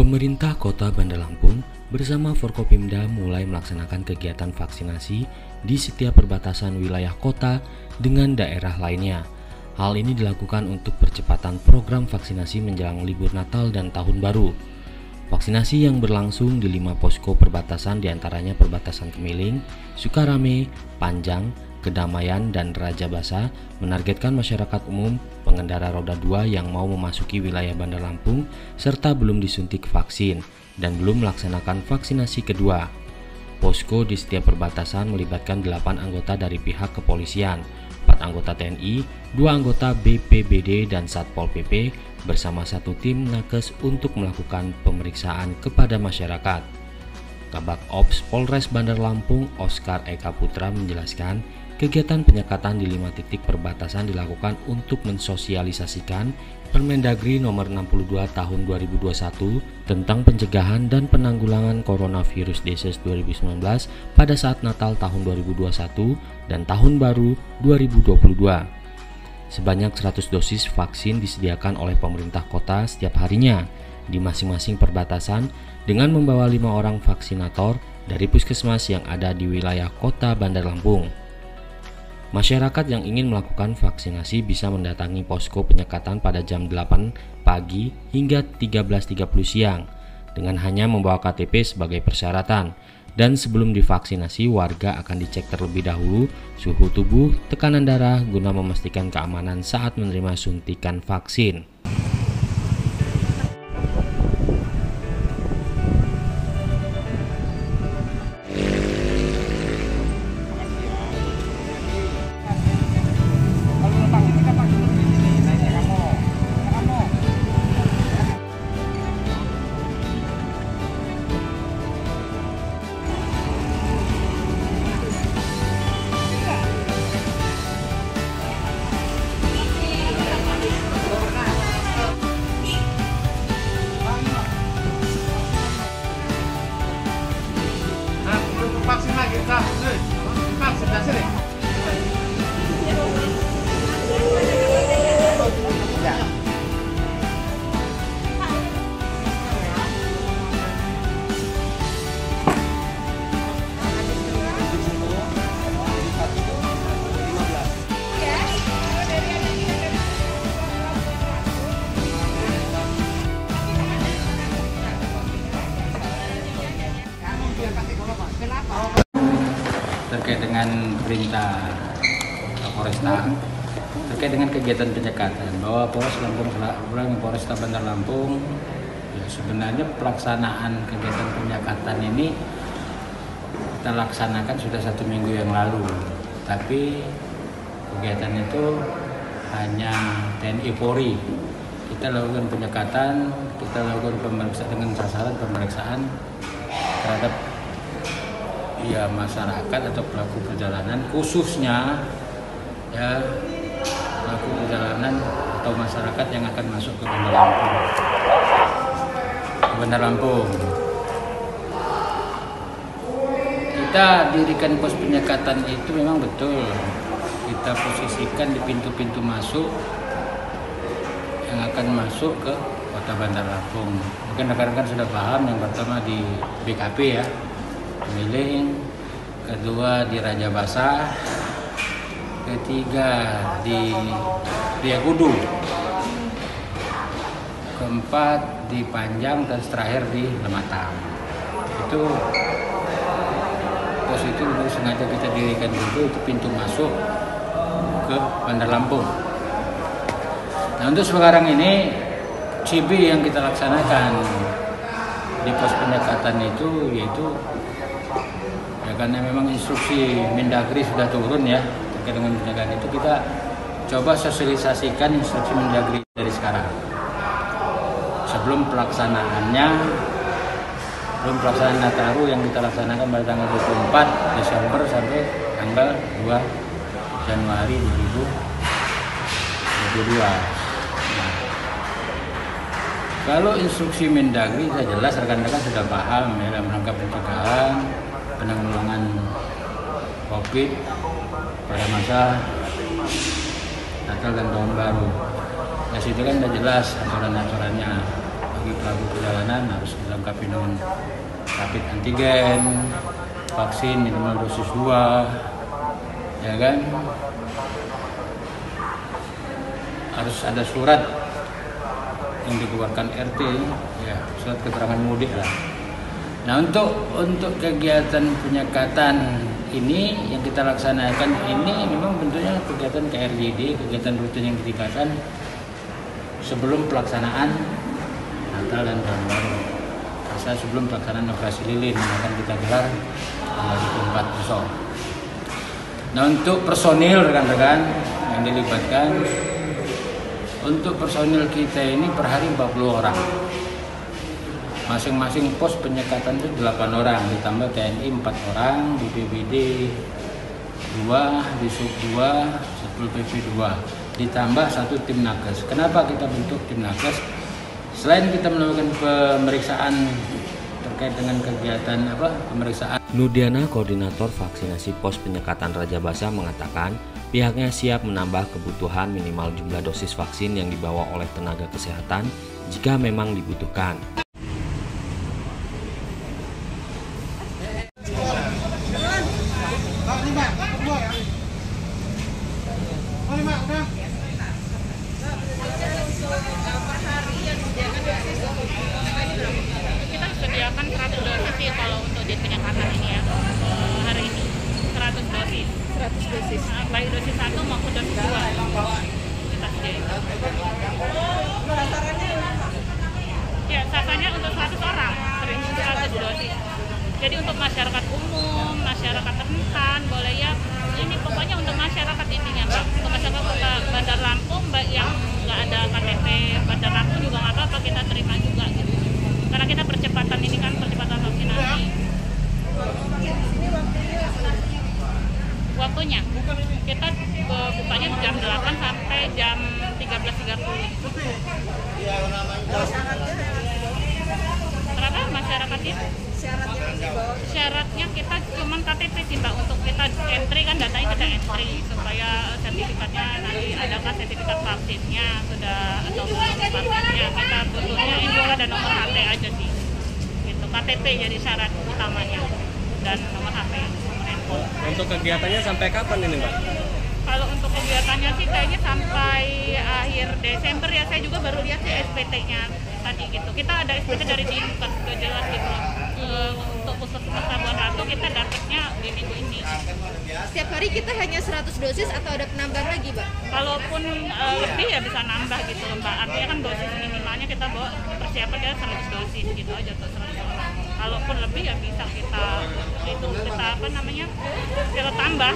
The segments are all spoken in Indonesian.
Pemerintah Kota Bandar Lampung bersama Forkopimda mulai melaksanakan kegiatan vaksinasi di setiap perbatasan wilayah kota dengan daerah lainnya. Hal ini dilakukan untuk percepatan program vaksinasi menjelang libur Natal dan Tahun Baru. Vaksinasi yang berlangsung di 5 posko perbatasan diantaranya perbatasan Kemiling, Sukarame, Panjang, Kedamaian, dan Raja Basa menargetkan masyarakat umum, pengendara roda 2 yang mau memasuki wilayah Bandar Lampung serta belum disuntik vaksin dan belum melaksanakan vaksinasi kedua. Posko di setiap perbatasan melibatkan 8 anggota dari pihak kepolisian, 4 anggota TNI, 2 anggota BPBD dan Satpol PP bersama 1 tim nakes untuk melakukan pemeriksaan kepada masyarakat. Kabak Ops Polres Bandar Lampung Oscar Eka Putra menjelaskan, kegiatan penyekatan di 5 titik perbatasan dilakukan untuk mensosialisasikan Permendagri nomor 62 tahun 2021 tentang pencegahan dan penanggulangan coronavirus disease 2019 pada saat Natal tahun 2021 dan Tahun Baru 2022. Sebanyak 100 dosis vaksin disediakan oleh pemerintah kota setiap harinya di masing-masing perbatasan dengan membawa 5 orang vaksinator dari puskesmas yang ada di wilayah kota Bandar Lampung. Masyarakat yang ingin melakukan vaksinasi bisa mendatangi posko penyekatan pada jam 8 pagi hingga 13.30 siang dengan hanya membawa KTP sebagai persyaratan. Dan sebelum divaksinasi, warga akan dicek terlebih dahulu suhu tubuh, tekanan darah guna memastikan keamanan saat menerima suntikan vaksin. Vaksin lagi, vaksin dah sini. Terkait dengan perintah Kapolresta terkait dengan kegiatan penyekatan bahwa Polresta Bandar Lampung ya, sebenarnya pelaksanaan kegiatan penyekatan ini kita laksanakan sudah 1 minggu yang lalu, tapi kegiatan itu hanya TNI Polri. Kita lakukan penyekatan, kita lakukan pemeriksaan dengan sasaran pemeriksaan terhadap ya masyarakat atau pelaku perjalanan, khususnya ya pelaku perjalanan atau masyarakat yang akan masuk ke Bandar Lampung. Kita dirikan pos penyekatan itu memang betul. Kita posisikan di pintu-pintu masuk yang akan masuk ke Kota Bandar Lampung. Mungkin rekan-rekan sudah paham, yang pertama di BKP ya, Kemiling, kedua di Raja Basa, ketiga di Riakudu, keempat di Panjang, dan terakhir di Lematang. Itu pos itu sengaja kita dirikan dulu, itu pintu masuk ke Bandar Lampung. Nah, untuk sekarang ini CB yang kita laksanakan di pos penyekatan itu yaitu ya, karena memang instruksi Mendagri sudah turun ya terkait dengan pencegahan itu, kita coba sosialisasikan instruksi Mendagri dari sekarang sebelum pelaksanaan Nataru yang kita laksanakan pada tanggal 24 Desember sampai tanggal 2 Januari 2022. Nah, kalau instruksi Mendagri saya jelas rekan-rekan sudah paham ya, dalam rangka pencegahan penanggulangan COVID pada masa Natal dan Tahun Baru. Nah, situ kan sudah jelas aturan-aturannya bagi pelaku perjalanan harus dilengkapi dengan rapid antigen, vaksin minimal dosis 2, ya kan? Harus ada surat yang dikeluarkan RT, ya, surat keterangan mudik lah. Nah, untuk kegiatan penyekatan ini yang kita laksanakan ini memang bentuknya kegiatan KRJD, kegiatan rutin yang ditingkatkan sebelum pelaksanaan Natal dan Tahun Baru. Sebelum pelaksanaan operasi lilin yang akan kita gelar tanggal 24 besok. Nah, untuk personil rekan-rekan yang dilibatkan, untuk personil kita ini per hari 40 orang. Masing-masing pos penyekatan itu 8 orang, ditambah TNI 4 orang, BPBD 2, Disub 2, Satpol PP 2, ditambah 1 tim nakes. Kenapa kita bentuk tim nakes? Selain kita melakukan pemeriksaan terkait dengan kegiatan pemeriksaan. Nurdiana, koordinator vaksinasi pos penyekatan Raja Basa, mengatakan pihaknya siap menambah kebutuhan minimal jumlah dosis vaksin yang dibawa oleh tenaga kesehatan jika memang dibutuhkan. Kita sediakan 100 dosis sih kalau untuk jet penyekatan ini ya. Hari ini 100 dosis. 100 dosis. Baik dosis 1 maupun dosis 2. Kita sediakan. Ya, sasarannya untuk 100 orang, 100 dosis. Jadi untuk masyarakat umum, masyarakat rentan, boleh ya. Ini pokoknya untuk masyarakat intinya, Mbak. Untuk masyarakat Bandar Lampung, Mbak, yang nggak ada KTP Bandar Lampung juga nggak apa-apa, kita terima juga gitu. Karena kita percepatan ini kan percepatan vaksinasi. Waktunya kita bukanya jam 8 sampai jam 13.30. Kenapa masyarakat itu? Syaratnya kita cuman KTP sih, Mbak, untuk kita entry kan datanya kita entry supaya sertifikatnya nanti adakah sertifikat vaksinnya sudah atau belum vaksinnya, kita butuhnya indora dan nomor HP aja sih gitu. KTP jadi syarat utamanya dan nomor HP, nomor handphone. Untuk kegiatannya sampai kapan ini, Mbak? Kalau untuk kegiatannya sih kayaknya sampai akhir Desember ya. Saya juga baru lihat sih SPT-nya tadi gitu. Kita ada SPT dari Dinkes, udah jelas gitu loh. Untuk Puskesmas Labuan Ratu kita dapatnya di minggu ini. Setiap hari kita hanya 100 dosis atau ada penambahan lagi, Mbak? Kalaupun lebih ya bisa nambah gitu loh, Mbak. Artinya kan dosis minimalnya kita bawa persiapan dia 100 dosis gitu aja tuh, 100 orang. Kalaupun lebih ya bisa kita kita tambah.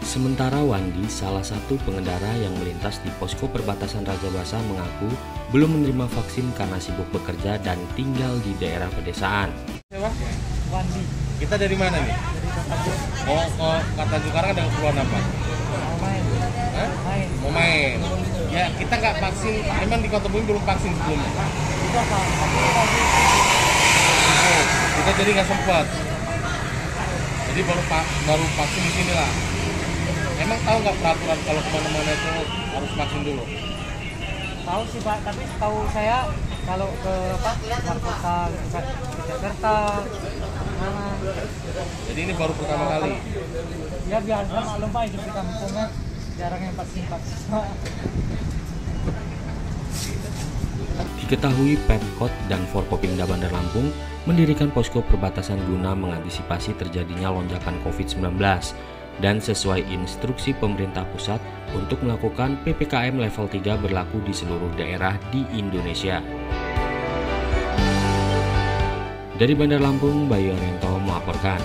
Sementara Wandi, salah satu pengendara yang melintas di posko perbatasan Raja Basa, mengaku belum menerima vaksin karena sibuk bekerja dan tinggal di daerah pedesaan. Wandi. Kita dari mana nih? Oh, ke Kartanjung Karang ada keperluan apa? Mau main. Mau main. Ya, kita nggak vaksin. Emang di Kota Bumi belum vaksin sebelumnya? Oh, kita jadi nggak sempat. Jadi baru vaksin di sini lah. Emang tahu nggak peraturan kalau kemana-mana itu harus vaksin dulu? Tahu sih, Pak, tapi tahu saya kalau ke luar kota, ke Jakarta, mana. Jadi ini baru pertama kali? Ya biasa maklum, Pak, hidup di kampungnya jarang yang vaksin. Diketahui Pemkot dan Forkopimda Bandar Lampung mendirikan posko perbatasan guna mengantisipasi terjadinya lonjakan COVID-19 dan sesuai instruksi pemerintah pusat untuk melakukan PPKM level 3 berlaku di seluruh daerah di Indonesia. Dari Bandar Lampung, Bayu Arianto melaporkan.